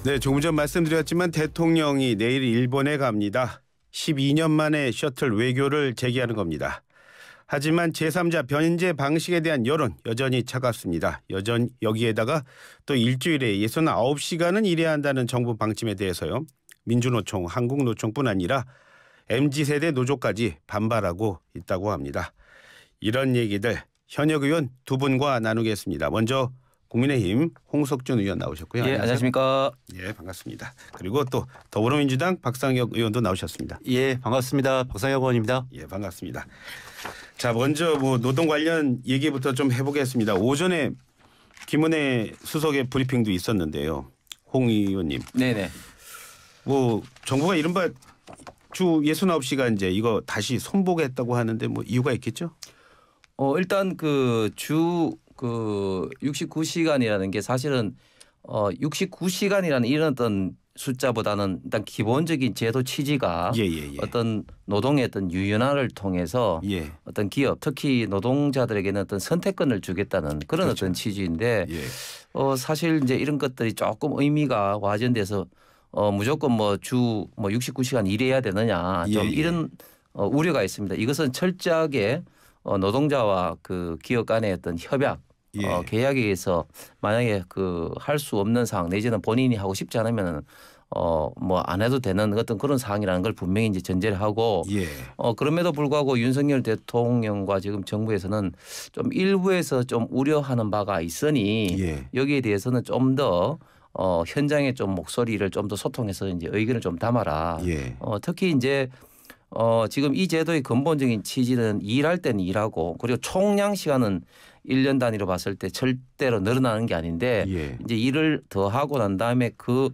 네, 조금 전 말씀드렸지만 대통령이 내일 일본에 갑니다. 12년 만에 셔틀 외교를 재개하는 겁니다. 하지만 제3자 변제 방식에 대한 여론 여전히 차갑습니다. 여기에다가 또 일주일에 69시간은 일해야 한다는 정부 방침에 대해서요. 민주노총, 한국노총뿐 아니라 MZ세대 노조까지 반발하고 있다고 합니다. 이런 얘기들 현역 의원 두 분과 나누겠습니다. 먼저 국민의힘 홍석준 의원 나오셨고요. 예, 안녕하십니까. 예, 반갑습니다. 그리고 또 더불어민주당 박상혁 의원도 나오셨습니다. 예, 반갑습니다. 박상혁 의원입니다. 예, 반갑습니다. 자, 먼저 노동 관련 얘기부터 좀 해보겠습니다. 오전에 김은혜 수석의 브리핑도 있었는데요. 홍 의원님. 네네. 정부가 이른바 주 69시간제 이거 다시 손보겠다고 하는데 이유가 있겠죠? 일단 주 69시간이라는 게 사실은 69시간이라는 이런 어떤 숫자보다는 일단 기본적인 제도 취지가 어떤 노동의 어떤 유연화를 통해서 어떤 기업 특히 노동자들에게는 어떤 선택권을 주겠다는 그런 어떤 취지인데 사실 이제 이런 것들이 조금 의미가 와전돼서 무조건 주 69시간 일해야 되느냐 좀 이런 우려가 있습니다. 이것은 철저하게 노동자와 그 기업 간의 어떤 협약 계약에 의해서 만약에 할 수 없는 사항 내지는 본인이 하고 싶지 않으면 안 해도 되는 어떤 그런 사항이라는 걸 분명히 이제 전제를 하고 그럼에도 불구하고 윤석열 대통령과 지금 정부에서는 좀 일부에서 좀 우려하는 바가 있으니 여기에 대해서는 좀 더 현장의 좀 목소리를 좀 더 소통해서 이제 의견을 좀 담아라. 특히 이제 지금 이 제도의 근본적인 취지는 일할 때는 일하고 그리고 총량 시간은 1년 단위로 봤을 때 절대로 늘어나는 게 아닌데 이제 일을 더 하고 난 다음에 그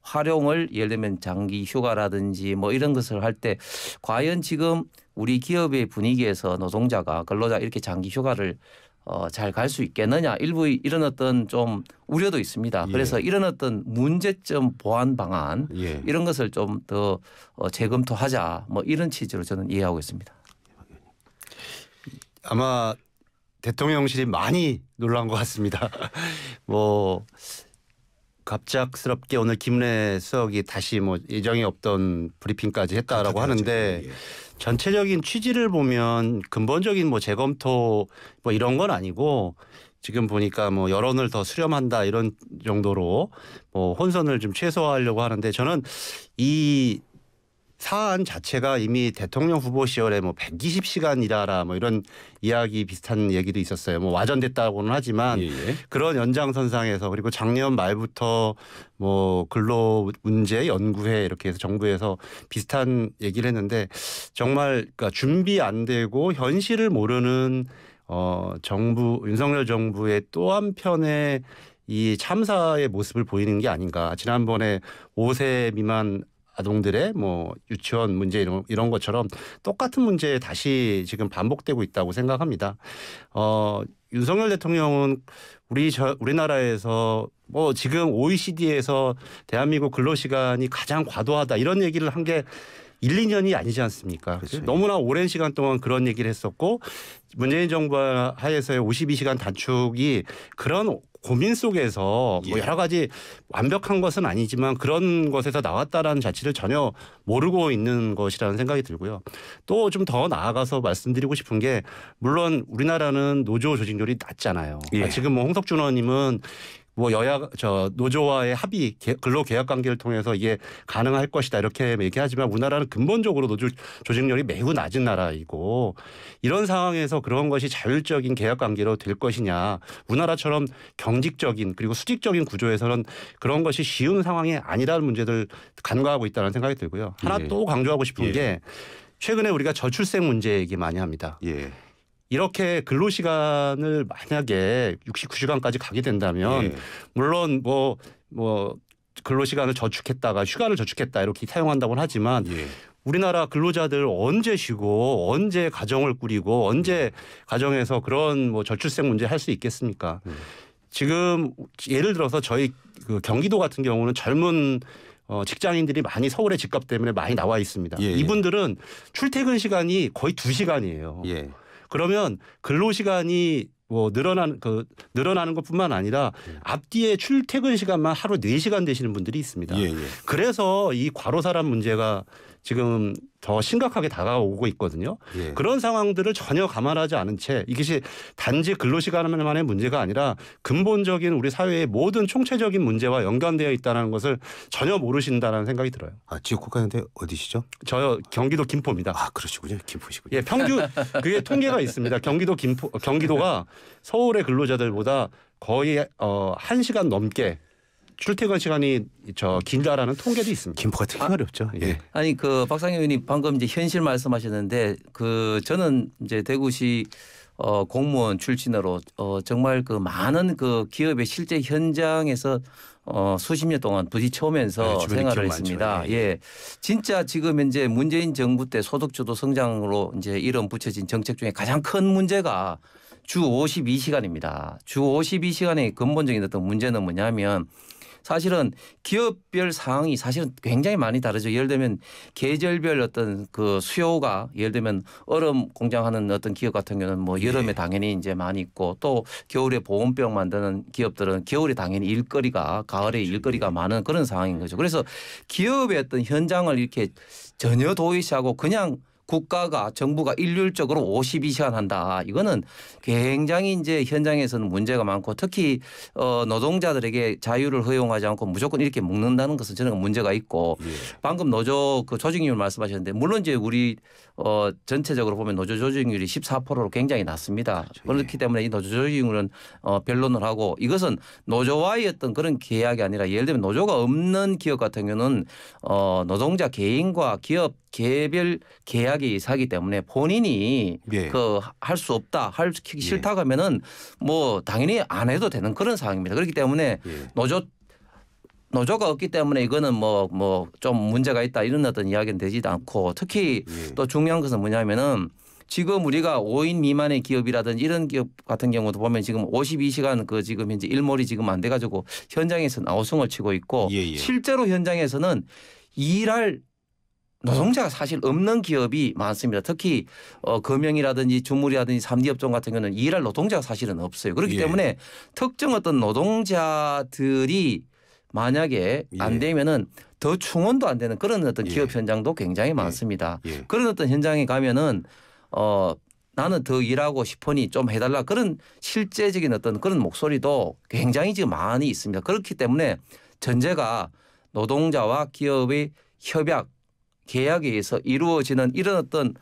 활용을 예를 들면 장기 휴가라든지 이런 것을 할 때 과연 지금 우리 기업의 분위기에서 노동자가 근로자 이렇게 장기 휴가를 잘 갈 수 있겠느냐 일부 이런 어떤 좀 우려도 있습니다. 그래서 이런 어떤 문제점 보완 방안 이런 것을 좀 더 재검토하자 이런 취지로 저는 이해하고 있습니다. 아마 대통령실이 많이 놀란 것 같습니다. 갑작스럽게 오늘 김은혜 수석이 다시 예정이 없던 브리핑까지 했다라고 하는데 전체적인 취지를 보면 근본적인 재검토 이런 건 아니고 지금 보니까 여론을 더 수렴한다 이런 정도로 혼선을 좀 최소화하려고 하는데 저는 이 사안 자체가 이미 대통령 후보 시절에 120시간 일하라 이런 이야기 비슷한 얘기도 있었어요. 와전됐다고는 하지만 그런 연장선상에서 그리고 작년 말부터 근로 문제 연구회 이렇게 해서 정부에서 비슷한 얘기를 했는데 정말 그러니까 준비 안 되고 현실을 모르는 윤석열 정부의 또 한편의 이 참사의 모습을 보이는 게 아닌가. 지난번에 5세 미만 아동들의 유치원 문제 이런 것처럼 똑같은 문제 다시 지금 반복되고 있다고 생각합니다. 윤석열 대통령은 우리나라에서 지금 OECD에서 대한민국 근로시간이 가장 과도하다 이런 얘기를 한 게 1, 2년이 아니지 않습니까? 그렇죠. 너무나 오랜 시간 동안 그런 얘기를 했었고 문재인 정부 하에서의 52시간 단축이 그런 고민 속에서 여러 가지 완벽한 것은 아니지만 그런 것에서 나왔다라는 자체를 전혀 모르고 있는 것이라는 생각이 들고요. 또 좀 더 나아가서 말씀드리고 싶은 게 물론 우리나라는 노조 조직률이 낮잖아요. 지금 홍석준 의원님은 노조와의 합의, 근로계약 관계를 통해서 이게 가능할 것이다 이렇게 얘기하지만 우리나라는 근본적으로 노조 조직률이 매우 낮은 나라이고 이런 상황에서 그런 것이 자율적인 계약 관계로 될 것이냐. 우리나라처럼 경직적인 그리고 수직적인 구조에서는 그런 것이 쉬운 상황이 아니라는 문제들 간과하고 있다는 생각이 들고요. 하나 또 강조하고 싶은 게 최근에 우리가 저출생 문제 얘기 많이 합니다. 이렇게 근로시간을 만약에 69시간까지 가게 된다면 물론 근로시간을 저축했다가 휴가를 저축했다 이렇게 사용한다고는 하지만 우리나라 근로자들 언제 쉬고 언제 가정을 꾸리고 언제 가정에서 그런 저출생 문제 할 수 있겠습니까? 지금 예를 들어서 저희 경기도 같은 경우는 젊은 직장인들이 많이 서울에 집값 때문에 많이 나와 있습니다. 이분들은 출퇴근 시간이 거의 2시간이에요. 그러면 근로시간이 뭐 늘어나는 것뿐만 아니라 앞뒤에 출퇴근 시간만 하루 4시간 되시는 분들이 있습니다. 예, 예. 그래서 이 과로사란 문제가 지금 더 심각하게 다가오고 있거든요. 예. 그런 상황들을 전혀 감안하지 않은 채 이것이 단지 근로시간만의 문제가 아니라 근본적인 우리 사회의 모든 총체적인 문제와 연관되어 있다는 것을 전혀 모르신다는 생각이 들어요. 아, 지역국가인데 어디시죠? 저요 경기도 김포입니다. 아, 그러시군요. 김포시군요. 예, 평균 그게 통계가 있습니다. 경기도가 서울의 근로자들보다 거의 1시간 넘게 출퇴근 시간이 길다라는 통계도 있습니다. 김포가 특히 어렵죠. 예. 아니 그 박상현 의원님 방금 이제 현실 말씀하셨는데 저는 이제 대구시 공무원 출신으로 정말 그 많은 그 기업의 실제 현장에서 수십 년 동안 부딪혀오면서 생활을 했습니다. 예. 진짜 지금 현재 문재인 정부 때 소득주도 성장으로 이제 이름 붙여진 정책 중에 가장 큰 문제가 주 52시간입니다. 주 52시간의 근본적인 어떤 문제는 뭐냐면 사실은 기업별 상황이 사실은 굉장히 많이 다르죠. 예를 들면 계절별 어떤 그 수요가 예를 들면 얼음 공장하는 어떤 기업 같은 경우는 뭐 여름에 당연히 이제 많이 있고 또 겨울에 보온병 만드는 기업들은 겨울에 당연히 일거리가 가을에 일거리가 많은 그런 상황인 거죠. 그래서 기업의 어떤 현장을 이렇게 전혀 도외시하고 그냥 국가가 정부가 일률적으로 52시간 한다. 이거는 굉장히 이제 현장에서는 문제가 많고 특히 노동자들에게 자유를 허용하지 않고 무조건 이렇게 묶는다는 것은 저는 문제가 있고 방금 노조 그 조직률 말씀하셨는데 물론 이제 우리 전체적으로 보면 노조 조직률이 14%로 굉장히 낮습니다. 그렇기 때문에 이 노조 조직률은 변론을 하고 이것은 노조와의 어떤 그런 계약이 아니라 예를 들면 노조가 없는 기업 같은 경우는 노동자 개인과 기업 개별 계약이 사기 때문에 본인이 그 할 수 없다, 하기 싫다 하면은 뭐 당연히 안 해도 되는 그런 상황입니다. 그렇기 때문에 노조가 없기 때문에 이거는 뭐 좀 문제가 있다 이런 어떤 이야기는 되지도 않고 특히 또 중요한 것은 뭐냐면은 지금 우리가 5인 미만의 기업이라든지 이런 기업 같은 경우도 보면 지금 52시간 그 지금 현재 일몰이 지금 안 돼가지고 현장에서는 아우성을 치고 있고 실제로 현장에서는 일할 노동자가 사실 없는 기업이 많습니다. 특히 금형이라든지 주물이라든지 3D 업종 같은 경우는 일할 노동자가 사실은 없어요. 그렇기 때문에 특정 어떤 노동자들이 만약에 안 되면은 더 충원도 안 되는 그런 어떤 기업 현장도 굉장히 많습니다. 그런 어떤 현장에 가면은 나는 더 일하고 싶으니 좀 해달라 그런 실제적인 어떤 그런 목소리도 굉장히 지금 많이 있습니다. 그렇기 때문에 전제가 노동자와 기업의 협약 계약에 의해서 이루어지는 이런 어떤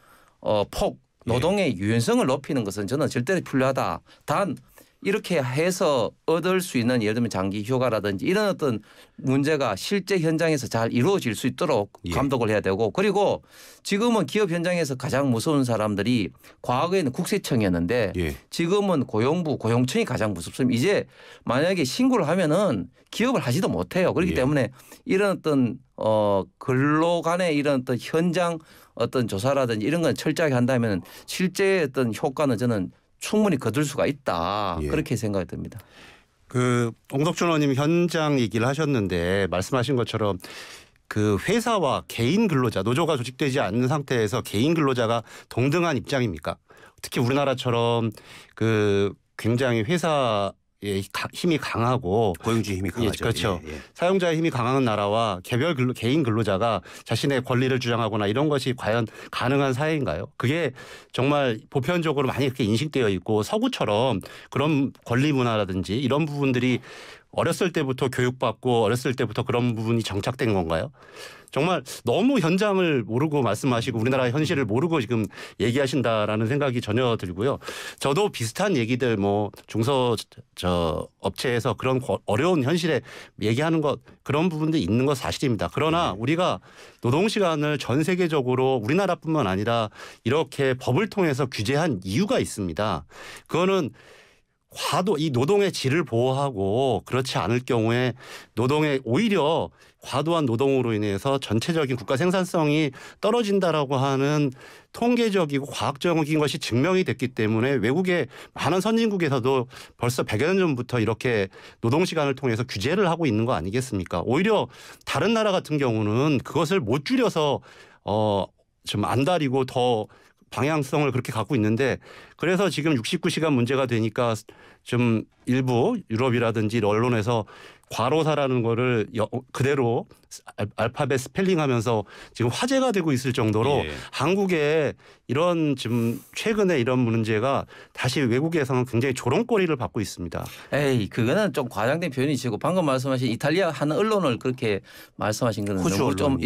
노동의 유연성을 높이는 것은 저는 절대로 필요하다. 단 이렇게 해서 얻을 수 있는 예를 들면 장기 휴가라든지 이런 어떤 문제가 실제 현장에서 잘 이루어질 수 있도록 감독을 해야 되고 그리고 지금은 기업 현장에서 가장 무서운 사람들이 과거에는 국세청이었는데 지금은 고용부 고용청이 가장 무섭습니다. 이제 만약에 신고를 하면은 기업을 하지도 못해요. 그렇기 때문에 이런 어떤 근로 간의 이런 어떤 현장 어떤 조사라든지 이런 건 철저하게 한다면 실제 어떤 효과는 저는 충분히 거둘 수가 있다. 그렇게 생각이 듭니다. 그 옹석준 의원님 현장 얘기를 하셨는데 말씀하신 것처럼 그 회사와 개인 근로자 노조가 조직되지 않는 상태에서 개인 근로자가 동등한 입장입니까? 특히 우리나라처럼 그 굉장히 회사의 힘이 강하고 고용주의 힘이 강하죠. 그렇죠. 사용자의 힘이 강한 나라와 개인 근로자가 자신의 권리를 주장하거나 이런 것이 과연 가능한 사회인가요? 그게 정말 보편적으로 많이 그렇게 인식되어 있고 서구처럼 그런 권리 문화라든지 이런 부분들이 어렸을 때부터 교육받고 어렸을 때부터 그런 부분이 정착된 건가요? 정말 너무 현장을 모르고 말씀하시고 우리나라 현실을 모르고 지금 얘기하신다라는 생각이 전혀 들고요. 저도 비슷한 얘기들 뭐 업체에서 그런 어려운 현실에 얘기하는 것 그런 부분들이 있는 것 사실입니다. 그러나 우리가 노동시간을 전 세계적으로 우리나라뿐만 아니라 이렇게 법을 통해서 규제한 이유가 있습니다. 그거는 이 노동의 질을 보호하고 그렇지 않을 경우에 오히려 과도한 노동으로 인해서 전체적인 국가 생산성이 떨어진다라고 하는 통계적이고 과학적인 것이 증명이 됐기 때문에 외국의 많은 선진국에서도 벌써 100여 년 전부터 이렇게 노동시간을 통해서 규제를 하고 있는 거 아니겠습니까? 오히려 다른 나라 같은 경우는 그것을 못 줄여서 좀 안달이고 더 방향성을 그렇게 갖고 있는데 그래서 지금 69시간 문제가 되니까 좀 일부 유럽이라든지 언론에서 과로사라는 거를 그대로 알파벳 스펠링하면서 지금 화제가 되고 있을 정도로 한국에 이런 지금 최근에 이런 문제가 다시 외국에서는 굉장히 조롱거리를 받고 있습니다. 에이 그거는 좀 과장된 표현이시고 방금 말씀하신 이탈리아 한 언론을 그렇게 말씀하신 거는 너무 좀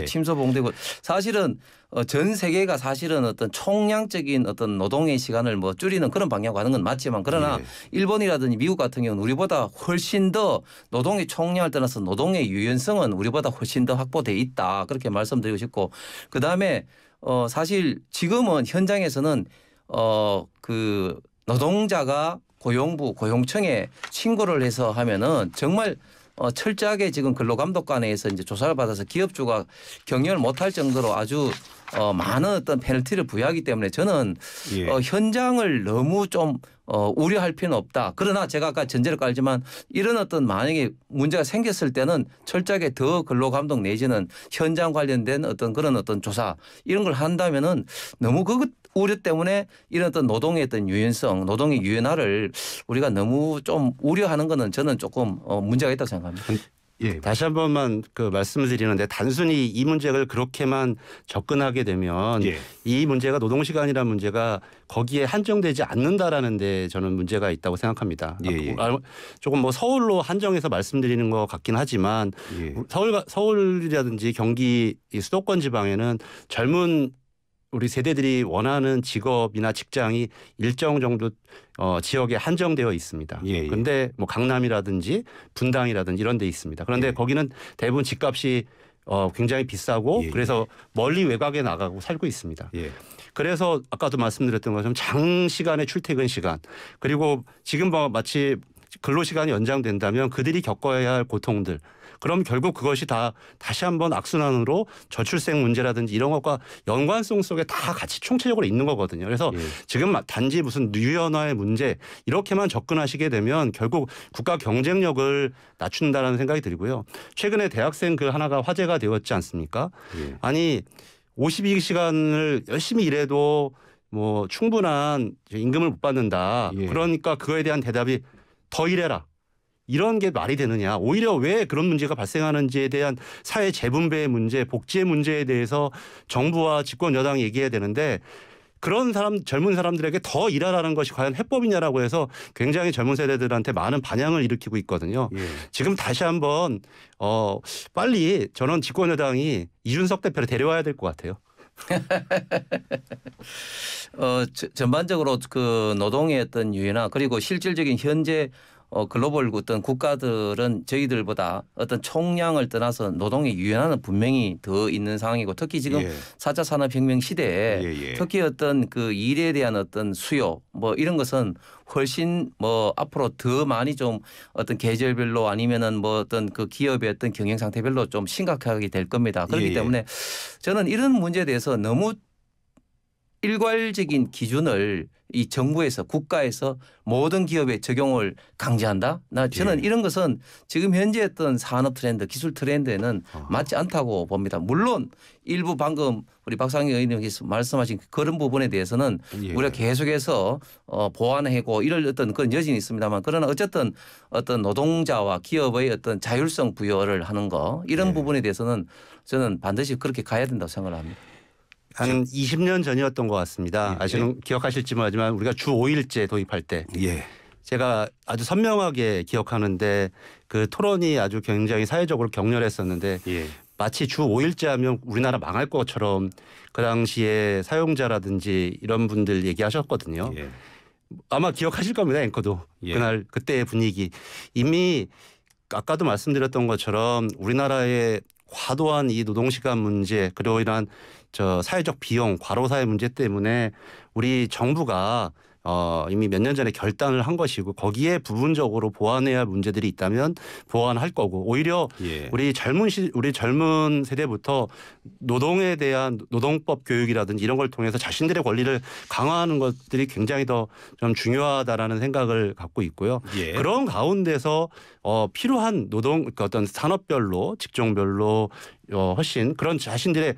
침소봉되고 사실은 전 세계가 사실은 어떤 총량적인 어떤 노동의 시간을 뭐 줄이는 그런 방향으로 가는 건 맞지만 그러나 일본이라든지 미국 같은 경우는 우리보다 훨씬 더 노동의 총량을 떠나서 노동의 유연성은 우리보다 훨씬 더 확보돼 있다. 그렇게 말씀드리고 싶고 그다음에 사실 지금은 현장에서는 그 노동자가 고용부 고용청에 신고를 해서 하면은 정말 철저하게 지금 근로감독관에서 이제 조사를 받아서 기업주가 경영을 못할 정도로 아주 많은 어떤 페널티를 부여하기 때문에 저는 현장을 너무 좀 우려할 필요는 없다. 그러나 제가 아까 전제를 깔지만 이런 어떤 만약에 문제가 생겼을 때는 철저하게 더 근로감독 내지는 현장 관련된 어떤 그런 어떤 조사 이런 걸 한다면은 너무 그것 우려 때문에 이런 어떤 노동의 어떤 유연성, 노동의 유연화를 우리가 너무 좀 우려하는 거는 저는 조금 문제가 있다고 생각합니다. 다시 한 번만 그 말씀을 드리는데 단순히 이 문제를 그렇게만 접근하게 되면 이 문제가 노동시간이라는 문제가 거기에 한정되지 않는다라는 데 저는 문제가 있다고 생각합니다. 조금 뭐 서울로 한정해서 말씀드리는 것 같긴 하지만 서울이라든지 경기 수도권 지방에는 젊은 우리 세대들이 원하는 직업이나 직장이 일정 정도 지역에 한정되어 있습니다. 그런데 뭐 강남이라든지 분당이라든지 이런 데 있습니다. 그런데 거기는 대부분 집값이 굉장히 비싸고 그래서 멀리 외곽에 나가고 살고 있습니다. 그래서 아까도 말씀드렸던 것처럼 장시간의 출퇴근 시간 그리고 지금 마치 근로시간이 연장된다면 그들이 겪어야 할 고통들 그럼 결국 그것이 다시 한번 악순환으로 저출생 문제라든지 이런 것과 연관성 속에 다 같이 총체적으로 있는 거거든요. 그래서 지금 단지 무슨 유연화의 문제 이렇게만 접근하시게 되면 결국 국가 경쟁력을 낮춘다는 생각이 들고요. 최근에 대학생 그 하나가 화제가 되었지 않습니까? 아니 52시간을 열심히 일해도 뭐 충분한 임금을 못 받는다. 그러니까 그거에 대한 대답이 더 일해라. 이런 게 말이 되느냐. 오히려 왜 그런 문제가 발생하는지에 대한 사회 재분배의 문제, 복지의 문제에 대해서 정부와 집권 여당이 얘기해야 되는데 그런 젊은 사람들에게 더 일하라는 것이 과연 해법이냐라고 해서 굉장히 젊은 세대들한테 많은 반향을 일으키고 있거든요. 지금 다시 한번 빨리 저는 집권 여당이 이준석 대표를 데려와야 될 것 같아요. 전반적으로 그 노동의 어떤 유연화 그리고 실질적인 현재 글로벌 어떤 국가들은 저희들보다 어떤 총량을 떠나서 노동의 유연화는 분명히 더 있는 상황이고 특히 지금 4차 산업혁명 시대에 특히 어떤 그 일에 대한 어떤 수요 뭐 이런 것은 훨씬 뭐 앞으로 더 많이 좀 어떤 계절별로 아니면은 뭐 어떤 그 기업의 어떤 경영 상태별로 좀 심각하게 될 겁니다. 그렇기 때문에 저는 이런 문제에 대해서 너무 일괄적인 기준을 이 정부에서 국가에서 모든 기업에 적용을 강제한다. 저는 이런 것은 지금 현재 어떤 산업 트렌드, 기술 트렌드에는 맞지 않다고 봅니다. 물론 일부 방금 우리 박상희 의원님께서 말씀하신 그런 부분에 대해서는 우리가 계속해서 보완하고 이럴 어떤 그런 여진이 있습니다만 그러나 어쨌든 어떤 노동자와 기업의 어떤 자율성 부여를 하는 거 이런 부분에 대해서는 저는 반드시 그렇게 가야 된다고 생각을 합니다. 한 20년 전이었던 것 같습니다. 기억하실지 모르지만 우리가 주 5일제 도입할 때 제가 아주 선명하게 기억하는데 그 토론이 아주 굉장히 사회적으로 격렬했었는데 마치 주 5일제 하면 우리나라 망할 것처럼 그 당시에 사용자라든지 이런 분들 얘기하셨거든요. 아마 기억하실 겁니다. 앵커도. 그날 그때의 분위기. 이미 아까도 말씀드렸던 것처럼 우리나라의 과도한 이 노동시간 문제 그리고 이러한 사회적 비용 과로사의 문제 때문에 우리 정부가 이미 몇 년 전에 결단을 한 것이고 거기에 부분적으로 보완해야 할 문제들이 있다면 보완할 거고 오히려 우리 젊은 세대부터 노동에 대한 노동법 교육이라든지 이런 걸 통해서 자신들의 권리를 강화하는 것들이 굉장히 더 좀 중요하다라는 생각을 갖고 있고요. 그런 가운데서 필요한 노동 어떤 산업별로 직종별로 훨씬 그런 자신들의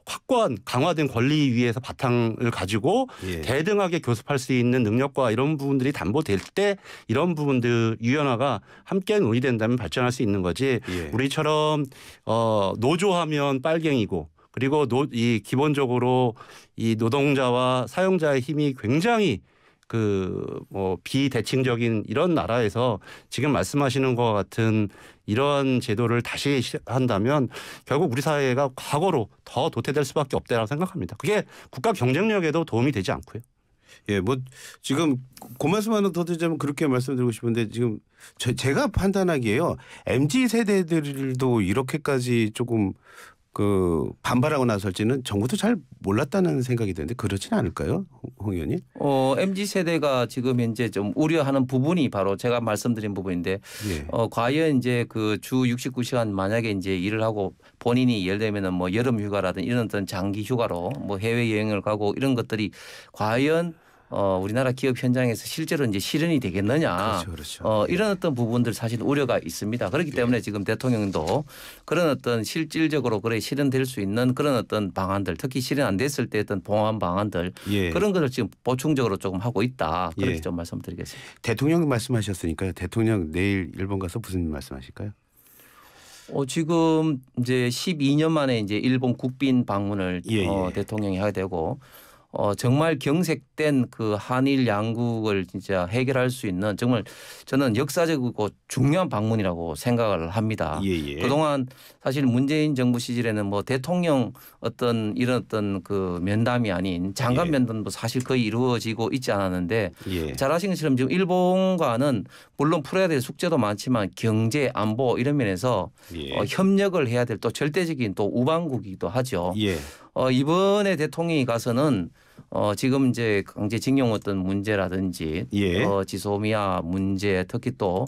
확고한 강화된 권리 위에서 바탕을 가지고 예. 대등하게 교섭할 수 있는 능력과 이런 부분들이 담보될 때 이런 부분들 유연화가 함께 논의된다면 발전할 수 있는 거지. 예. 우리처럼 노조하면 빨갱이고 그리고 이 기본적으로 이 노동자와 사용자의 힘이 굉장히 비대칭적인 이런 나라에서 지금 말씀하시는 것 같은 이러한 제도를 다시 한다면 결국 우리 사회가 과거로 더 도태될 수밖에 없다고 생각합니다. 그게 국가 경쟁력에도 도움이 되지 않고요. 예, 뭐 지금 그 말씀 하나 더 드리자면 그렇게 말씀드리고 싶은데 지금 제가 판단하기에요. MZ 세대들도 이렇게까지 조금 반발하고 나설지는 정부도 잘 몰랐다는 생각이 드는데 그렇지는 않을까요, 홍 의원님? MZ 세대가 지금 현재 좀 우려하는 부분이 바로 제가 말씀드린 부분인데, 예. 과연 이제 그 주 69시간 만약에 이제 일을 하고 본인이 예를 들면은 뭐 여름 휴가라든 이런 어떤 장기 휴가로 뭐 해외 여행을 가고 이런 것들이 과연 우리나라 기업 현장에서 실제로 이제 실현이 되겠느냐. 그렇죠. 이런 어떤 부분들 사실 우려가 있습니다. 그렇기 때문에 지금 대통령도 그런 어떤 실질적으로 그래 실현될 수 있는 그런 어떤 방안들, 특히 실현 안 됐을 때 어떤 보완 방안들 그런 것을 지금 보충적으로 조금 하고 있다. 그렇게 좀 말씀드리겠습니다. 대통령 말씀하셨으니까요. 대통령 내일 일본 가서 무슨 말씀하실까요? 지금 이제 12년 만에 이제 일본 국빈 방문을 대통령이 하게 되고 정말 경색된 그 한일 양국을 진짜 해결할 수 있는 정말 저는 역사적이고 중요한 방문이라고 생각을 합니다. 그동안 사실 문재인 정부 시절에는 뭐 대통령 이런 그 면담이 아닌 장관 면담도 사실 거의 이루어지고 있지 않았는데 잘 아시는 것처럼 지금 일본과는 물론 풀어야 될 숙제도 많지만 경제 안보 이런 면에서 협력을 해야 될 또 절대적인 또 우방국이기도 하죠. 이번에 대통령이 가서는 지금 이제 강제징용 어떤 문제라든지 지소미아 문제 특히 또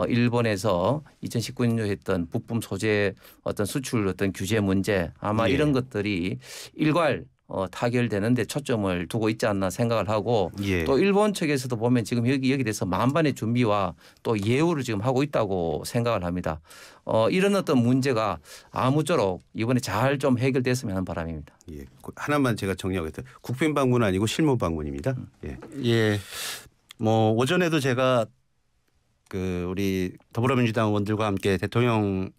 일본에서 2019년도에 했던 부품 소재 어떤 수출 어떤 규제 문제 아마 이런 것들이 일괄 타결되는 데 초점을 두고 있지 않나 생각을 하고 또 일본 측에서도 보면 지금 여기 대해서 만반의 준비와 또 예우를 지금 하고 있다고 생각을 합니다. 이런 어떤 문제가 아무쪼록 이번에 잘 좀 해결됐으면 하는 바람입니다. 하나만 제가 정리하겠습니다. 국빈 방문은 아니고 실무 방문입니다. 뭐 오전에도 제가 우리 더불어민주당 의원들과 함께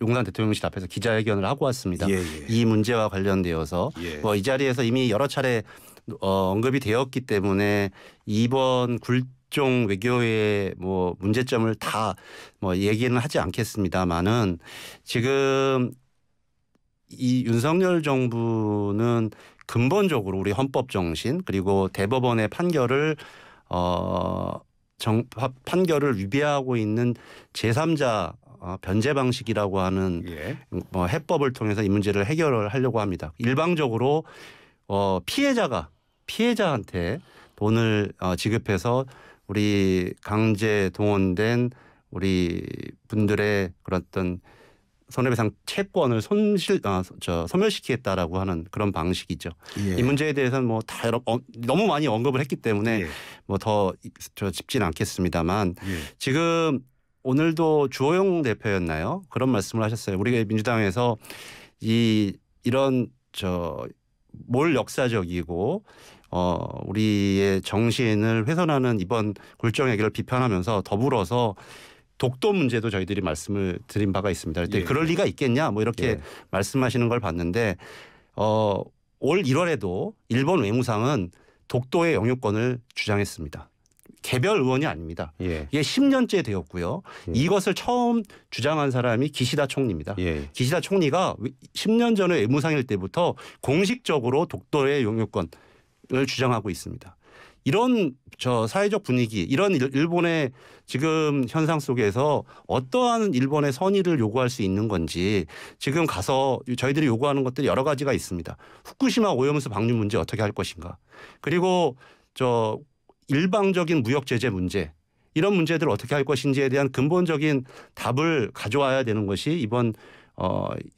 용산 대통령실 앞에서 기자회견을 하고 왔습니다. 이 문제와 관련되어서 뭐 이 자리에서 이미 여러 차례 언급이 되었기 때문에 이번 굴종 외교의 뭐 문제점을 다 뭐 얘기는 하지 않겠습니다만은 지금 이 윤석열 정부는 근본적으로 우리 헌법 정신 그리고 대법원의 판결을 판결을 위배하고 있는 제3자 변제 방식이라고 하는 뭐 해법을 통해서 이 문제를 해결을 하려고 합니다. 일방적으로 피해자한테 돈을 지급해서 우리 강제 동원된 우리 분들의 그런 어떤 손해배상 채권을 소멸시키겠다라고 하는 그런 방식이죠. 이 문제에 대해서는 뭐 다 너무 많이 언급을 했기 때문에 뭐 더 짚지는 않겠습니다만 지금 오늘도 주호영 대표였나요? 그런 말씀을 하셨어요. 우리 민주당에서 이런 뭘 역사적이고 우리의 정신을 훼손하는 이번 굴종 외교를 비판하면서 더불어서 독도 문제도 저희들이 말씀을 드린 바가 있습니다. 그럴 리가 있겠냐 뭐 이렇게 말씀하시는 걸 봤는데 올 1월에도 일본 외무상은 독도의 영유권을 주장했습니다. 개별 의원이 아닙니다. 이게 10년째 되었고요. 이것을 처음 주장한 사람이 기시다 총리입니다. 기시다 총리가 10년 전에 외무상일 때부터 공식적으로 독도의 영유권을 주장하고 있습니다. 이런 사회적 분위기, 이런 일본의 지금 현상 속에서 어떠한 일본의 선의를 요구할 수 있는 건지 지금 가서 저희들이 요구하는 것들이 여러 가지가 있습니다. 후쿠시마 오염수 방류 문제 어떻게 할 것인가. 그리고 일방적인 무역 제재 문제 이런 문제들을 어떻게 할 것인지에 대한 근본적인 답을 가져와야 되는 것이 이번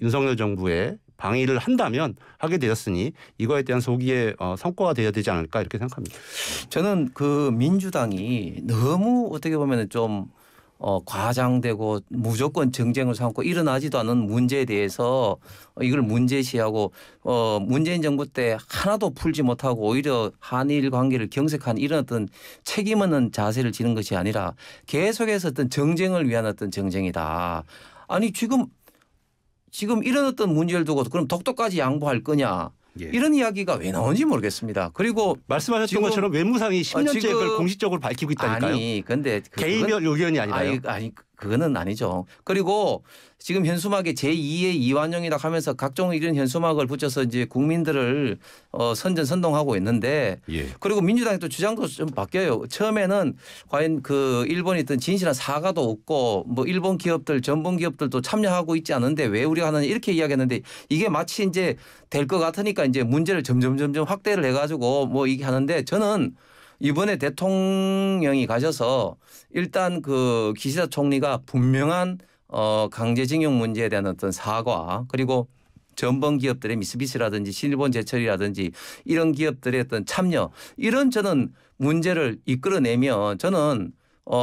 윤석열 정부의 방위를 한다면 하게 되었으니 이거에 대한 소기의 성과가 되어야 되지 않을까 이렇게 생각합니다. 저는 그 민주당이 너무 어떻게 보면 좀 과장되고 무조건 정쟁을 삼고 일어나지도 않은 문제에 대해서 이걸 문제시하고 문재인 정부 때 하나도 풀지 못하고 오히려 한일 관계를 경색한 이런 어떤 책임 없는 자세를 지는 것이 아니라 계속해서 어떤 정쟁을 위한 어떤 정쟁이다. 아니 지금 이런 어떤 문제를 두고 그럼 독도까지 양보할 거냐. 예. 이런 이야기가 왜 나오는지 모르겠습니다. 그리고 말씀하셨던 것처럼 외무상이 10년째 그걸 공식적으로 밝히고 있다니까요. 아니, 근데 개인별 의견이 아니라요. 아니, 그거는 아니죠. 그리고 지금 현수막에 제2의 이완용이라 하면서 각종 이런 현수막을 붙여서 이제 국민들을 선전선동하고 있는데 예. 그리고 민주당의 또 주장도 좀 바뀌어요. 처음에는 과연 그 일본이 있던 진실한 사과도 없고 뭐 일본 기업들 전범 기업들도 참여하고 있지 않은데 왜 우리가 하느냐 이렇게 이야기했는데 이게 마치 이제 될 것 같으니까 이제 문제를 점점 확대를 해가지고 뭐 이게 하는데 저는 이번에 대통령이 가셔서 일단 그 기시다 총리가 분명한 강제징용 문제에 대한 어떤 사과 그리고 전범 기업들의 미쓰비시라든지 신일본제철이라든지 이런 기업들의 어떤 참여 이런 저는 문제를 이끌어내면 저는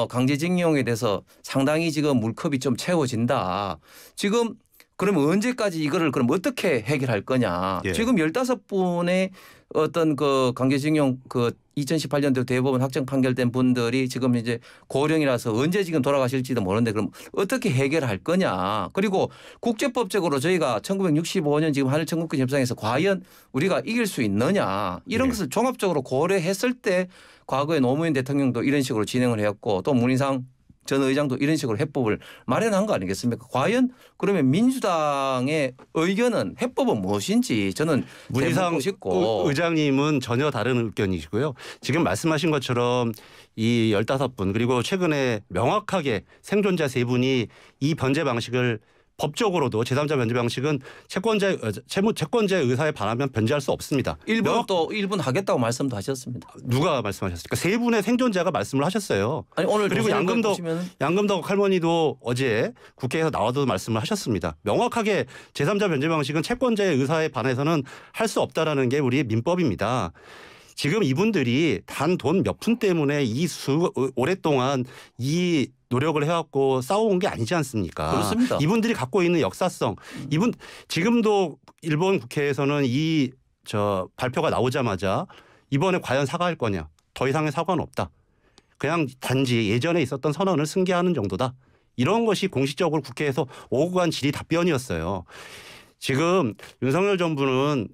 강제징용에 대해서 상당히 지금 물컵이 좀 채워진다. 지금 그러면 언제까지 이거를 그럼 어떻게 해결할 거냐. 예. 지금 15분의 어떤 그 강제징용 그 2018년도 대법원 확정 판결된 분들이 지금 이제 고령이라서 언제 지금 돌아가실지도 모르는데 그럼 어떻게 해결할 거냐. 그리고 국제법적으로 저희가 1965년 지금 한일 청구권 협상에서 과연 우리가 이길 수 있느냐 이런 네. 것을 종합적으로 고려했을 때 과거에 노무현 대통령도 이런 식으로 진행을 해왔고 또 문희상 전 의장도 이런 식으로 해법을 마련한 거 아니겠습니까? 과연 그러면 민주당의 의견은 해법은 무엇인지 저는 문희상 싶고 의장님은 전혀 다른 의견이시고요. 지금 말씀하신 것처럼 이 15분 그리고 최근에 명확하게 생존자 3분이 이 변제 방식을 법적으로도 제3자 변제 방식은 채권자의 의사에 반하면 변제할 수 없습니다. 일본 하겠다고 말씀도 하셨습니다. 누가 말씀하셨습니까? 3분의 생존자가 말씀을 하셨어요. 아니 오늘 그리고 양금덕 할머니도 어제 국회에서 나와도 말씀을 하셨습니다. 명확하게 제3자 변제 방식은 채권자의 의사에 반해서는 할 수 없다라는 게 우리의 민법입니다. 지금 이분들이 단 돈 몇 푼 때문에 오랫동안 이 노력을 해왔고 싸워온 게 아니지 않습니까? 그렇습니다. 이분들이 갖고 있는 역사성, 지금도 일본 국회에서는 발표가 나오자마자 이번에 과연 사과할 거냐? 더 이상의 사과는 없다. 그냥 단지 예전에 있었던 선언을 승계하는 정도다. 이런 것이 공식적으로 국회에서 오고 간 질의 답변이었어요. 지금 윤석열 정부는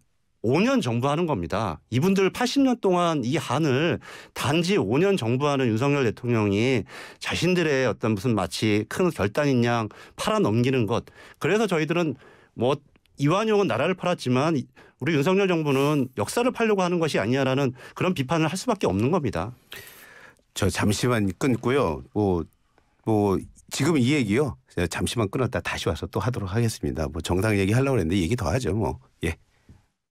5년 정부하는 겁니다. 이분들 80년 동안 이 한을 단지 5년 정부하는 윤석열 대통령이 자신들의 어떤 무슨 마치 큰 결단인 양 팔아 넘기는 것. 그래서 저희들은 뭐 이완용은 나라를 팔았지만 우리 윤석열 정부는 역사를 팔려고 하는 것이 아니냐라는 그런 비판을 할 수밖에 없는 겁니다. 저 잠시만 끊고요. 지금 이 얘기요. 잠시만 끊었다 다시 와서 또 하도록 하겠습니다. 뭐 정당 얘기 하려고 했는데 얘기 더 하죠. 뭐. 예.